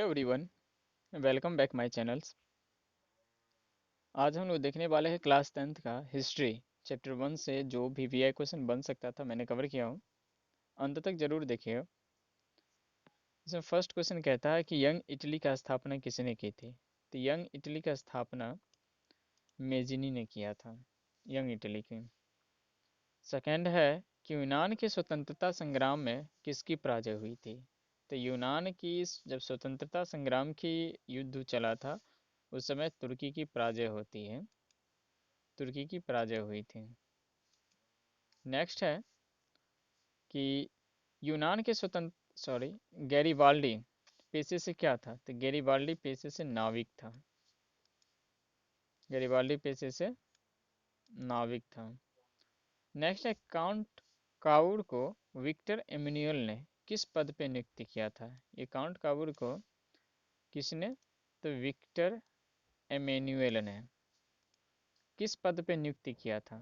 Everyone, welcome back my channels. आज हम लोग देखने वाले हैं क्लास 10th का हिस्ट्री चैप्टर 1 से जो भी वीआई क्वेश्चन बन सकता था मैंने कवर किया हूँ। अंत तक जरूर देखिएगा। इसमें फर्स्ट क्वेश्चन कहता है कि यंग इटली का स्थापना किसने की थी। तो यंग इटली का स्थापना मेजिनी ने किया था, यंग इटली की। सेकंड है कि यूनान के स्वतंत्रता संग्राम में किसकी पराजय हुई थी। तो यूनान की जब स्वतंत्रता संग्राम की युद्ध चला था उस समय तुर्की की पराजय होती है, तुर्की की पराजय हुई थी। नेक्स्ट है कि यूनान के स्वतंत्र गैरीबाल्डी पेशे से क्या था। तो गैरीबाल्डी पेशे से नाविक था, गैरीबाल्डी पेशे से नाविक था। नेक्स्ट है काउंट काउर को विक्टर एमेनुअल ने किस पद पे नियुक्त किया था। ये काउंट काउर को किसने, तो विक्टर एमेनुअल ने किस पद पे नियुक्त किया था।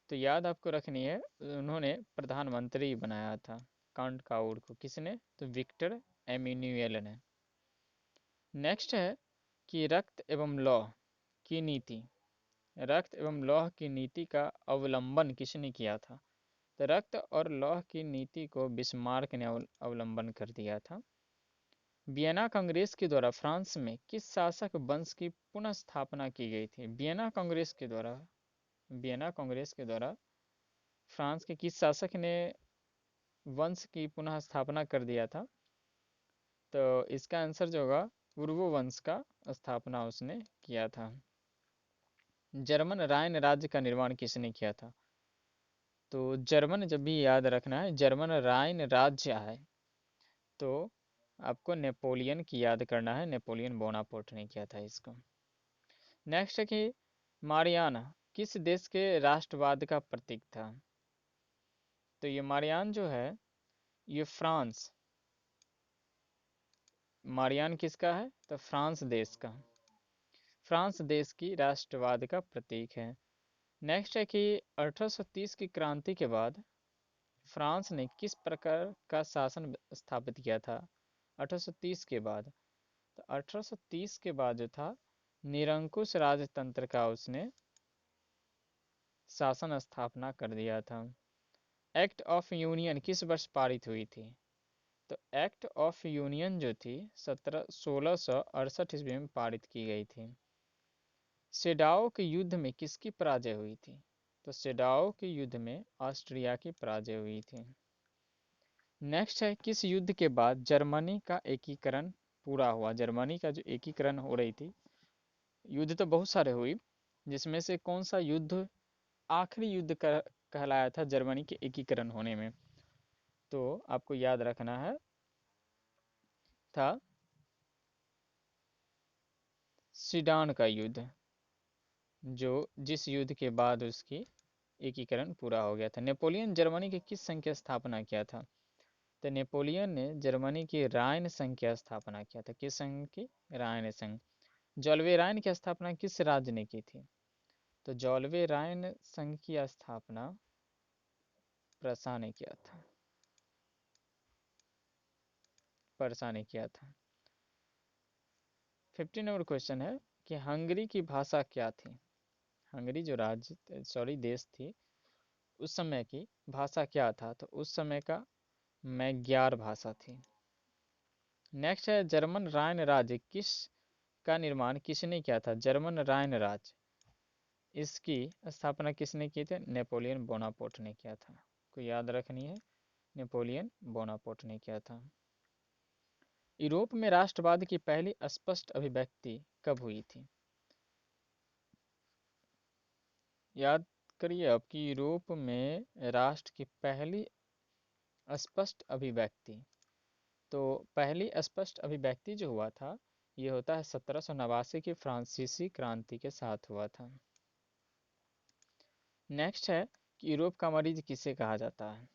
तो याद आपको रखनी है, उन्होंने प्रधानमंत्री बनाया था काउंट काउर को। किसने, तो विक्टर एमेनुअल ने। नेक्स्ट है कि रक्त एवं लौह की नीति, रक्त एवं लौह की नीति का अवलंबन किसने किया था। तो रक्त और लौह की नीति को बिस्मार्क ने अवलंबन कर दिया था। वियना कांग्रेस के द्वारा फ्रांस में किस शासक वंश की पुनः स्थापना की गई थी। वियना कांग्रेस के द्वारा, वियना कांग्रेस के द्वारा फ्रांस के किस शासक ने वंश की पुनः स्थापना कर दिया था। तो इसका आंसर जो होगा पूर्व वंश का स्थापना उसने किया था। जर्मन राइन राज्य का निर्माण किसने किया था। तो जर्मन जब भी याद रखना है, जर्मन राइन राज्य है तो आपको नेपोलियन की याद करना है, नेपोलियन बोनापार्ट ने किया था इसको। नेक्स्ट है कि मारियाना किस देश के राष्ट्रवाद का प्रतीक था। तो ये मारियान जो है ये फ्रांस, मारियान किसका है, तो फ्रांस देश का, फ्रांस देश की राष्ट्रवाद का प्रतीक है। नेक्स्ट है कि 1830 की क्रांति के बाद फ्रांस ने किस प्रकार का शासन स्थापित किया था। 1830 के बाद, तो 1830 के बाद जो था निरंकुश राजतंत्र का उसने शासन स्थापना कर दिया था। एक्ट ऑफ यूनियन किस वर्ष पारित हुई थी। तो एक्ट ऑफ यूनियन जो थी 1668 ईस्वी में पारित की गई थी। सेडाओ के युद्ध में किसकी पराजय हुई थी। तो सेडाओ के युद्ध में ऑस्ट्रिया की पराजय हुई थी। नेक्स्ट है किस युद्ध के बाद जर्मनी का एकीकरण पूरा हुआ। जर्मनी का जो एकीकरण हो रही थी, युद्ध तो बहुत सारे हुई, जिसमें से कौन सा युद्ध आखिरी युद्ध कहलाया था जर्मनी के एकीकरण होने में। तो आपको याद रखना है था सीडान का युद्ध, जो जिस युद्ध के बाद उसकी एकीकरण पूरा हो गया था। नेपोलियन जर्मनी की किस संघ की स्थापना किया था। तो नेपोलियन ने जर्मनी की राइन संघ की स्थापना किया था। किस संघ की, राइन संघ। जॉल्वे राइन की स्थापना किस राज्य ने की थी। तो जॉल्वे राइन संघ की स्थापना प्रसा ने किया था, परसा ने किया था। 15 नंबर क्वेश्चन है कि हंगरी की भाषा क्या थी। हंगरी जो राज्य देश थी उस समय की भाषा क्या था। तो उस समय का मैग्यार भाषा थी। नेक्स्ट है जर्मन राइन राज्य किस का निर्माण किसने किया था। जर्मन राइन राज्य, इसकी स्थापना किसने की थी। नेपोलियन बोनापार्ट ने किया था, को याद रखनी है, नेपोलियन बोनापार्ट ने किया था। यूरोप में राष्ट्रवाद की पहली स्पष्ट अभिव्यक्ति कब हुई थी। याद करिए आपकी यूरोप में राष्ट्र की पहली स्पष्ट अभिव्यक्ति, तो पहली स्पष्ट अभिव्यक्ति जो हुआ था ये होता है 1789 की फ्रांसीसी क्रांति के साथ हुआ था। नेक्स्ट है कि यूरोप का मरीज किसे कहा जाता है।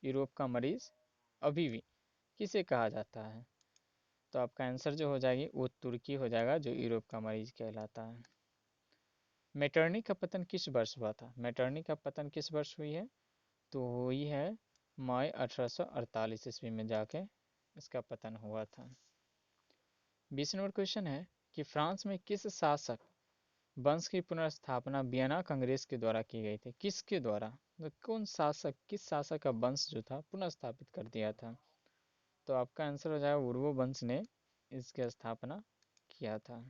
यूरोप का मरीज अभी भी किसे कहा जाता है। तो आपका आंसर जो हो जाएगी वो तुर्की हो जाएगा, जो यूरोप का मरीज कहलाता है। मेटरनी का पतन किस वर्ष हुआ था। मेटरनी का पतन किस वर्ष हुई है, तो हुई है मई 1848 ईस्वी में जाके इसका पतन हुआ था। 20 नंबर क्वेश्चन है कि फ्रांस में किस शासक वंश की पुनर्स्थापना वियना कांग्रेस के द्वारा की गई थी? किसके द्वारा, तो कौन शासक, किस शासक का वंश जो था पुनर्स्थापित कर दिया था? तो आपका आंसर हो जाएगा उर्वो वंश ने इसकी स्थापना किया था।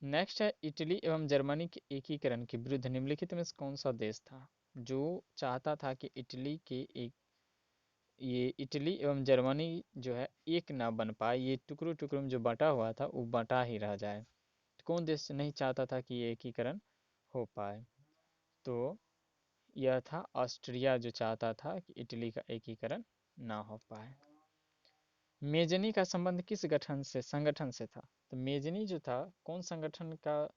नेक्स्ट है इटली एवं जर्मनी के एकीकरण के विरुद्ध निम्नलिखित में से कौन सा देश था जो चाहता था कि इटली के एक, ये इटली एवं जर्मनी जो है एक ना बन पाए, ये टुकड़ों टुकड़ों में जो बटा हुआ था वो बटा ही रह जाए। तो कौन देश नहीं चाहता था कि ये एकीकरण हो पाए? तो यह था ऑस्ट्रिया जो चाहता था कि इटली का एकीकरण ना हो पाए। मेजनी का संबंध किस गठन से, संगठन से था? तो मेजनी जो था कौन संगठन का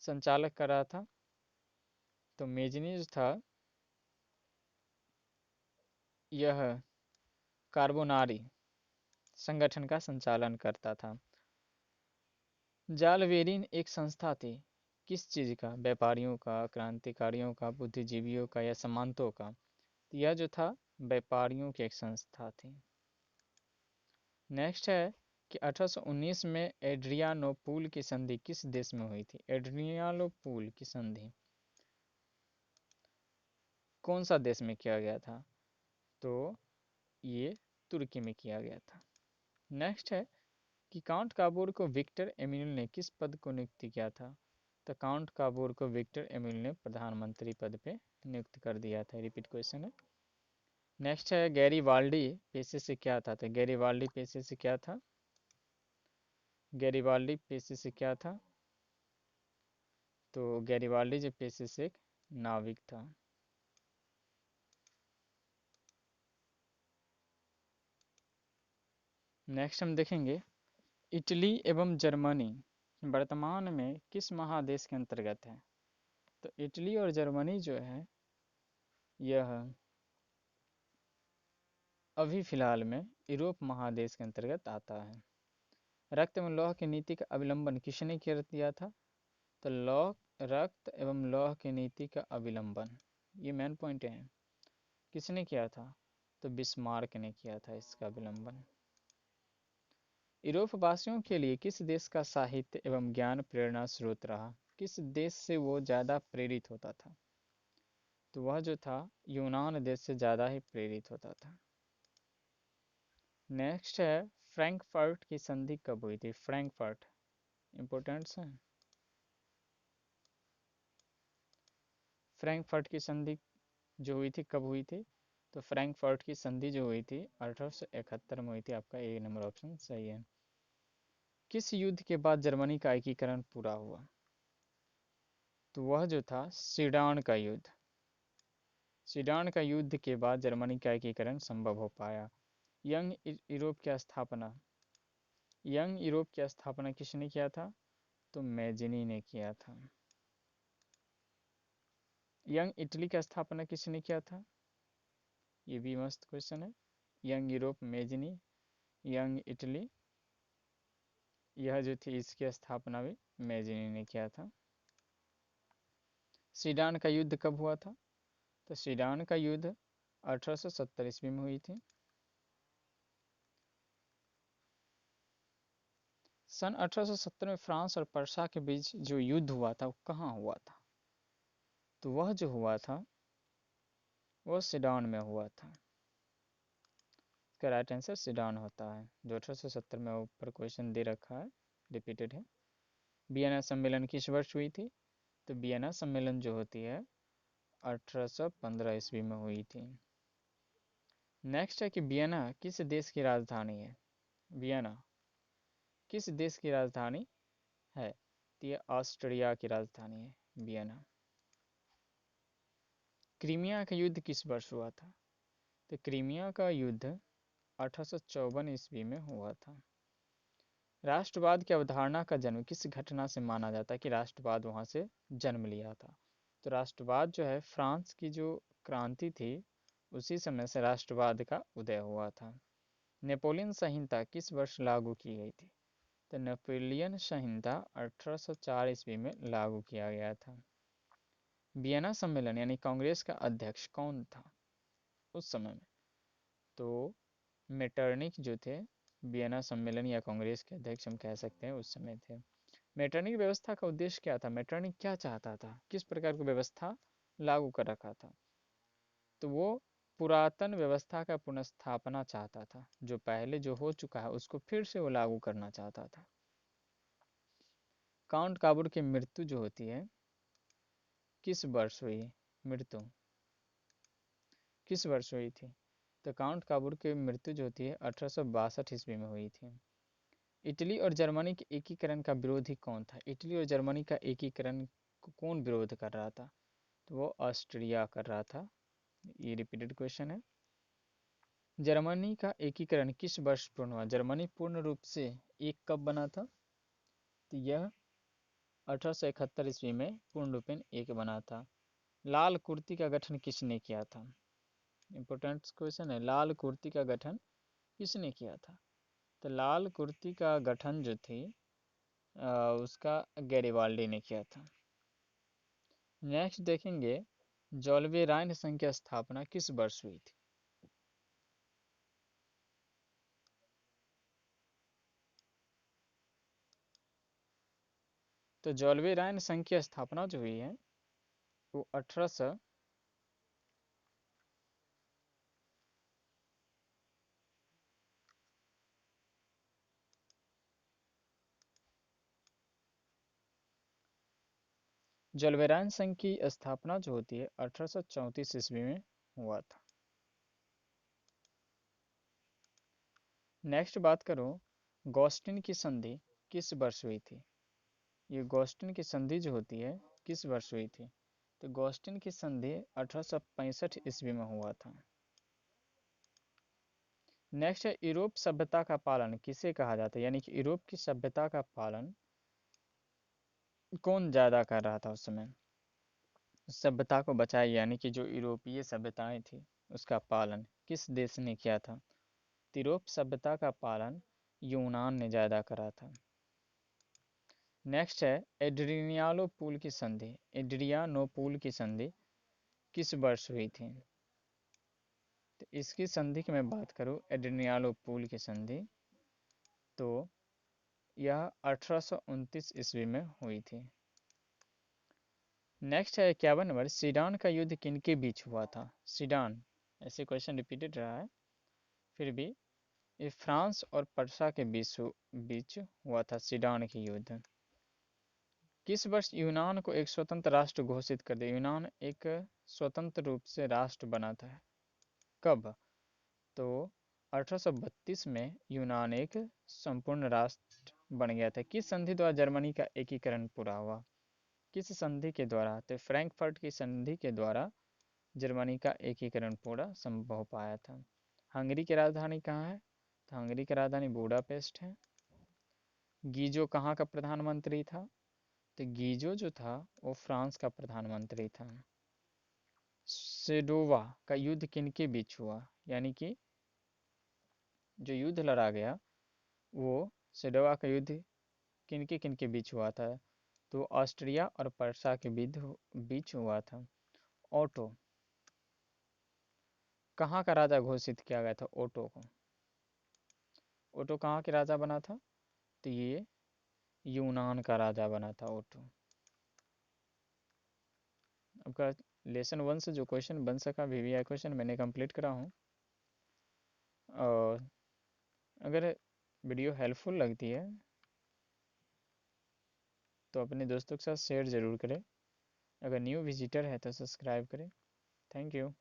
संचालक कर रहा था? तो मेजनी जो था यह कार्बोनारी संगठन का संचालन करता था। जालवेरिन एक संस्था थी किस चीज का, व्यापारियों का, क्रांतिकारियों का, बुद्धिजीवियों का या सामंतों का? तो यह जो था व्यापारियों की एक संस्था थी। नेक्स्ट है कि 1819 में एड्रियानोपुल की संधि किस देश में हुई थी? एड्रियानोपुल की संधि कौन सा देश में किया गया था? तो ये तुर्की में किया गया था। नेक्स्ट है कि काउंट काबूर को विक्टर एमिनल ने किस पद को नियुक्त किया था? तो काउंट काबूर को विक्टर एमिनल ने प्रधानमंत्री पद पे नियुक्त कर दिया था। रिपीट क्वेश्चन है। नेक्स्ट है गैरीबाल्डी पेशे से क्या था? तो गैरीबाल्डी पेशे से क्या था? गैरीबाल्डी पेशे से क्या था? तो गैरीबाल्डी जो पेशे से एक नाविक था। नेक्स्ट हम देखेंगे इटली एवं जर्मनी वर्तमान में किस महादेश के अंतर्गत है? तो इटली और जर्मनी जो है यह अभी फिलहाल में यूरोप महादेश के अंतर्गत आता है। रक्त एवं लौह की नीति का अवलंबन किसने कर दिया था? तो लौह, रक्त एवं लौह की नीति का अवलंबन, ये मेन पॉइंट है, किसने किया था? तो बिस्मार्क ने किया था इसका अवलंबन। यूरोप वासियों के लिए किस देश का साहित्य एवं ज्ञान प्रेरणा स्रोत रहा? किस देश से वो ज़्यादा प्रेरित होता था? तो वह जो था यूनान देश से ज़्यादा ही प्रेरित होता था। नेक्स्ट है फ्रैंकफर्ट की संधि कब हुई थी? फ्रैंकफर्ट इंपोर्टेंट है। फ्रैंकफर्ट की संधि जो हुई थी कब हुई थी? तो फ्रैंकफर्ट की संधि जो हुई थी 1871 में हुई थी। आपका ए नंबर ऑप्शन सही है। किस युद्ध के बाद जर्मनी का एकीकरण पूरा हुआ? तो वह जो था सीडान का युद्ध। सीडान का युद्ध के बाद जर्मनी का एकीकरण संभव हो पाया। यंग यूरोप की स्थापना, यंग यूरोप की स्थापना किसने किया था? तो मेजनी ने किया था। यंग इटली की स्थापना किसने किया था? ये भी मस्त क्वेश्चन है। Young Europe Mazzini, young Italy, यह जो थी इसकी स्थापना भी मेजनी ने किया था। सीडान का युद्ध कब हुआ था? तो सीडान का युद्ध 1870 ईस्वी में हुई थी। सन 1870 में फ्रांस और पर्सा के बीच जो युद्ध हुआ था वो कहाँ हुआ था? तो वह जो हुआ था वो सीडान में हुआ था। इसका राइट आंसर सीडान होता है, जो 1870 में ऊपर क्वेश्चन दे रखा है, रिपीटेड है। वियना सम्मेलन किस वर्ष हुई थी? तो वियना सम्मेलन जो होती है 1815 ईस्वी में हुई थी। नेक्स्ट है कि वियना किस देश की राजधानी है? वियना किस देश की राजधानी है? तो ये ऑस्ट्रिया की राजधानी है वियना। क्रीमिया का युद्ध किस वर्ष हुआ था? तो क्रीमिया का युद्ध 1854 ईस्वी में हुआ था। राष्ट्रवाद की अवधारणा का जन्म किस घटना से माना जाता है कि राष्ट्रवाद वहां से जन्म लिया था? तो राष्ट्रवाद जो है फ्रांस की जो क्रांति थी उसी समय से राष्ट्रवाद का उदय हुआ था। नेपोलियन संहिता किस वर्ष लागू की गई थी? तो नेपोलियन संहिता 1804 ईस्वी में लागू किया गया था। वियना सम्मेलन यानी कांग्रेस का अध्यक्ष कौन था उस समय में? तो मेटरनिक जो थे वियना सम्मेलन या कांग्रेस के अध्यक्ष हम कह सकते हैं उस समय थे। मेटरनिटी व्यवस्था का उद्देश्य क्या था, मेटरनिटी क्या चाहता था, किस प्रकार की व्यवस्था लागू कर रखा था, तो वो पुरातन व्यवस्था का पुनर्स्थापना चाहता था, जो पहले जो हो चुका है उसको फिर से वो लागू करना चाहता था। काउंट काबूर की मृत्यु जो होती है किस वर्ष हुई, मृत्यु किस वर्ष हुई थी, तो काउंट काबूर की मृत्यु जो होती है 1862 ईस्वी में हुई थी। इटली और जर्मनी के एकीकरण का विरोधी कौन था, इटली और जर्मनी का एकीकरण को कौन विरोध कर रहा था, तो वो ऑस्ट्रिया कर रहा था। ये रिपीटेड क्वेश्चन है। जर्मनी का एकीकरण किस वर्ष पूर्ण हुआ, जर्मनी पूर्ण रूप से एक कब बना था, तो यह 1871 ईस्वी में पूर्ण रूपेण एक बना था। लाल कुर्ती का गठन किसने किया था, इंपोर्टेंट क्वेश्चन है, लाल कुर्ती का गठन किसने किया था, तो लाल कुर्ती का गठन जो थी उसका गैरिबाल्डी ने किया था। नेक्स्ट देखेंगे जॉल्वे राइन संघ की स्थापना किस वर्ष हुई थी, तो जॉल्वे राइन संघ की स्थापना जो हुई है वो 1800 जलवेरायन संघ की स्थापना जो होती है 1834 ईस्वी में हुआ था। नेक्स्ट बात करो गॉस्टिन की संधि किस वर्ष हुई थी, ये गॉस्टिन की संधि जो होती है किस वर्ष हुई थी, तो गॉस्टिन की संधि 1865 ईस्वी में हुआ था। नेक्स्ट है यूरोप सभ्यता का पालन किसे कहा जाता है, यानी कि यूरोप की सभ्यता का पालन कौन ज्यादा कर रहा था उस समय, सभ्यता को बचाए, यानी कि जो यूरोपीय सभ्यताएं थी उसका पालन किस देश ने किया था, यूरोप सभ्यता का पालन यूनान ने ज्यादा करा था। नेक्स्ट है एड्रियानोपुल की संधि, एड्रियानोपुल की संधि किस वर्ष हुई थी, तो इसकी संधि की मैं बात करूं एड्रियानोपुल की संधि तो यह 1829 ईस्वी में हुई थी। नेक्स्ट है 51 नंबर सीडान का युद्ध किनके बीच हुआ था, सीडान, ऐसे क्वेश्चन रिपीटेड रहा है फिर भी, ये फ्रांस और पर्सा के बीच हुआ था सीडान की युद्ध। किस वर्ष यूनान को एक स्वतंत्र राष्ट्र घोषित कर दिया, यूनान एक स्वतंत्र रूप से राष्ट्र बना था, कब, तो 1832 में यूनान एक संपूर्ण राष्ट्र बन गया था। किस संधि द्वारा जर्मनी का एकीकरण पूरा हुआ, किस संधि के द्वारा, तो फ्रैंकफर्ट की संधि के द्वारा जर्मनी का एकीकरण पूरा संभव हो पाया था। हंगरी की राजधानी कहाँ है, तो हंगरी की राजधानी बुडापेस्ट है। गीजो कहाँ का प्रधानमंत्री था, तो गीजो जो था वो फ्रांस का प्रधानमंत्री था। सेडोवा का युद्ध किनके बीच हुआ, यानी कि जो युद्ध लड़ा गया वो सेडोवा का युद्ध किनके किनके बीच हुआ था, तो ऑस्ट्रिया और पर्सा के बीच हुआ था। ओटो कहाँ का राजा घोषित किया गया था, ओटो को, ओटो कहाँ के राजा बना था, तो ये यूनान का राजा बना था ओटो। आपका लेसन 1 से जो क्वेश्चन बन सका वीवीआई क्वेश्चन मैंने कंप्लीट करा हूँ, और अगर वीडियो हेल्पफुल लगती है तो अपने दोस्तों के साथ शेयर ज़रूर करें, अगर न्यू विजिटर है तो सब्सक्राइब करें। Thank you.